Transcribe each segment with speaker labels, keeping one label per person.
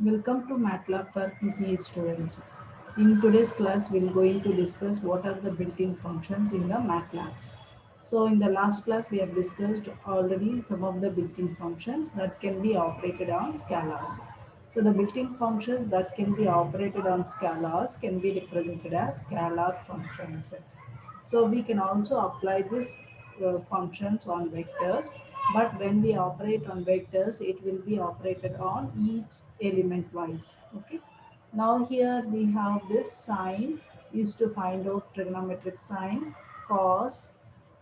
Speaker 1: Welcome to MATLAB for PCE students. In today's class, we're going to discuss what are the built-in functions in the MATLABs. So in the last class, we have discussed already some of the built-in functions that can be operated on scalars. So the built-in functions that can be operated on scalars can be represented as scalar functions. So we can also apply this functions on vectors, but when we operate on vectors, it will be operated on each element wise. Okay. Now here we have this sine is to find out trigonometric sine, cos,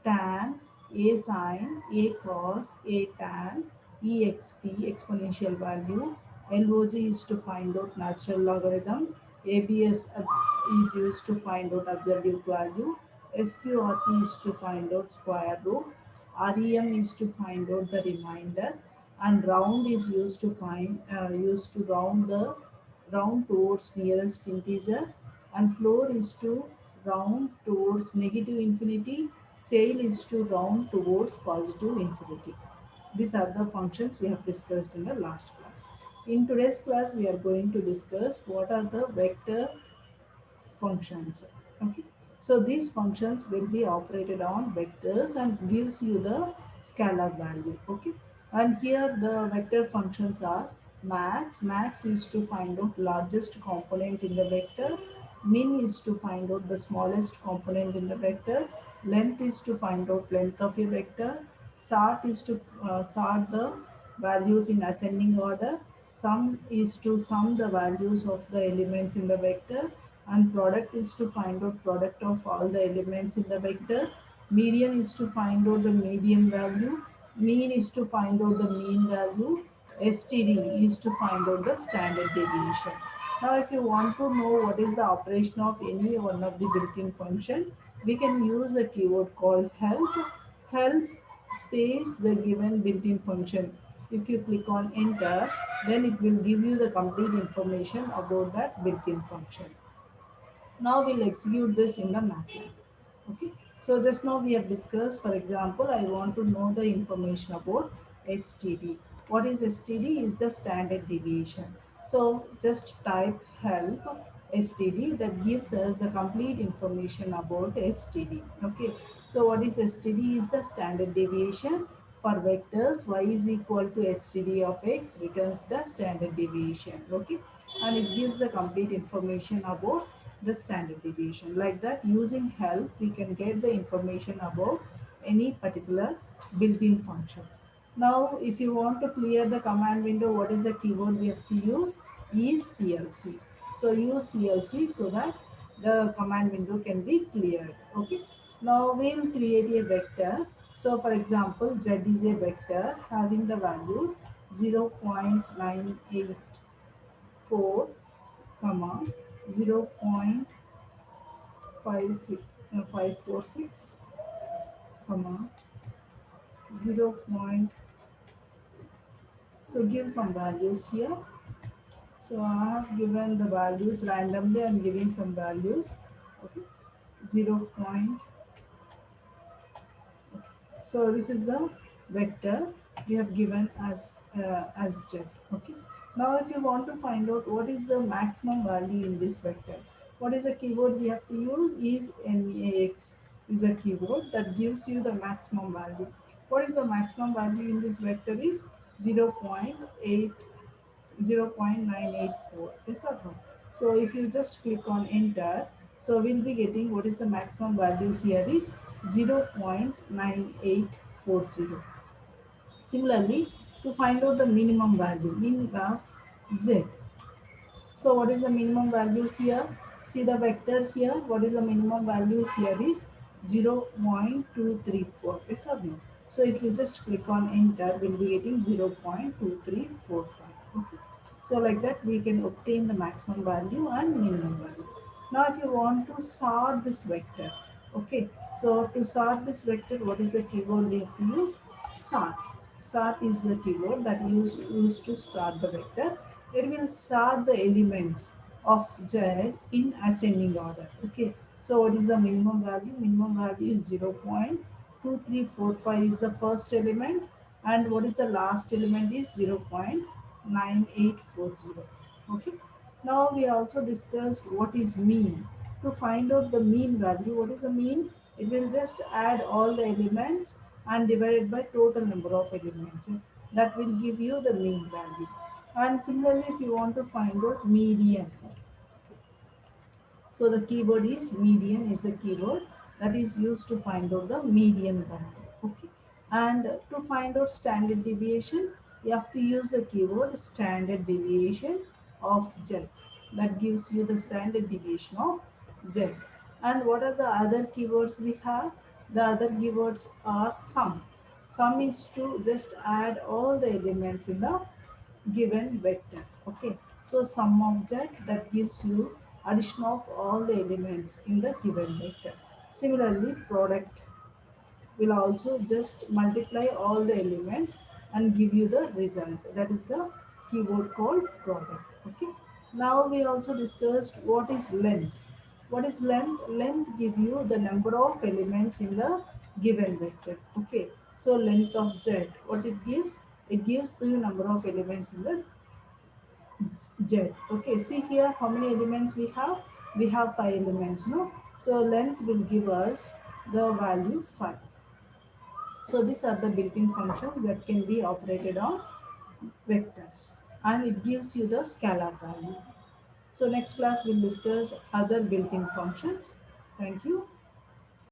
Speaker 1: tan, a sine, a cos, a tan, exp exponential value, log is to find out natural logarithm, abs is used to find out absolute value, sqrt is to find out square root, rem is to find out the remainder, and round is used to round towards nearest integer, and floor is to round towards negative infinity, sail is to round towards positive infinity. These are the functions we have discussed in the last class. In today's class, we are going to discuss what are the vector functions. Okay, so these functions will be operated on vectors and gives you the scalar value. Okay, and here the vector functions are max is to find out largest component in the vector, min is to find out the smallest component in the vector, length is to find out length of a vector, sort is to sort the values in ascending order, sum is to sum the values of the elements in the vector, and product is to find out product of all the elements in the vector, median is to find out the median value, mean is to find out the mean value, std is to find out the standard deviation. Now if you want to know what is the operation of any one of the built-in function, we can use a keyword called help space the given built-in function. If you click on enter, then it will give you the complete information about that built-in function. Now we'll execute this in the MATLAB. Okay. So just now we have discussed, for example, I want to know the information about STD. What is STD? Is the standard deviation. So just type help STD, that gives us the complete information about STD. Okay. So what is STD? Is the standard deviation for vectors. Y is equal to HTD of X returns the standard deviation. Okay. And it gives the complete information about the standard deviation. Like that, using help, we can get the information about any particular built-in function. Now, if you want to clear the command window, what is the keyword we have to use? Is CLC. So use CLC so that the command window can be cleared. Okay. Now we'll create a vector. So for example, Z is a vector having the values 0.984, comma 0.546, comma 0. So give some values here. So I have given the values randomly. I'm giving some values. Okay, 0. So this is the vector we have given as z. Okay. Now if you want to find out what is the maximum value in this vector, what is the keyword we have to use? Is max is the keyword that gives you the maximum value. What is the maximum value in this vector? Is 0.8 0.984. Yes or no? So if you just click on enter, so we'll be getting what is the maximum value here is 0.9840. Similarly, to find out the minimum value, mean of z. So what is the minimum value here? See the vector here. What is the minimum value here is 0.234. Yes or no? So if you just click on enter, we'll be getting 0.2345. Okay. So like that we can obtain the maximum value and minimum value. Now if you want to sort this vector, okay. So to sort this vector, what is the keyword we have to use? Sort. Sort is the keyword that used to start the vector. It will sort the elements of Z in ascending order. Okay. So what is the minimum value? Minimum value is 0.2345 is the first element, and what is the last element is 0.9840. Okay. Now we also discussed what is mean. To find out the mean value, what is the mean? It will just add all the elements and divide it by total number of elements. That will give you the mean value. And similarly, if you want to find out median, so the keyword is median is the keyword that is used to find out the median value. Okay. And to find out standard deviation, you have to use the keyword standard deviation of Z. That gives you the standard deviation of Z. And what are the other keywords we have? The other keywords are sum. Sum is to just add all the elements in the given vector. Okay, so sum of z, that gives you addition of all the elements in the given vector. Similarly, product will also just multiply all the elements and give you the result. That is the keyword called product. Okay, now we also discussed what is length. What is length? Length give you the number of elements in the given vector. Okay, so length of z, what it gives? It gives the number of elements in the Z. Okay, see here how many elements we have? We have 5 elements, no? So length will give us the value 5. So these are the built-in functions that can be operated on vectors, and it gives you the scalar value. So next class we'll discuss other built-in functions. Thank you.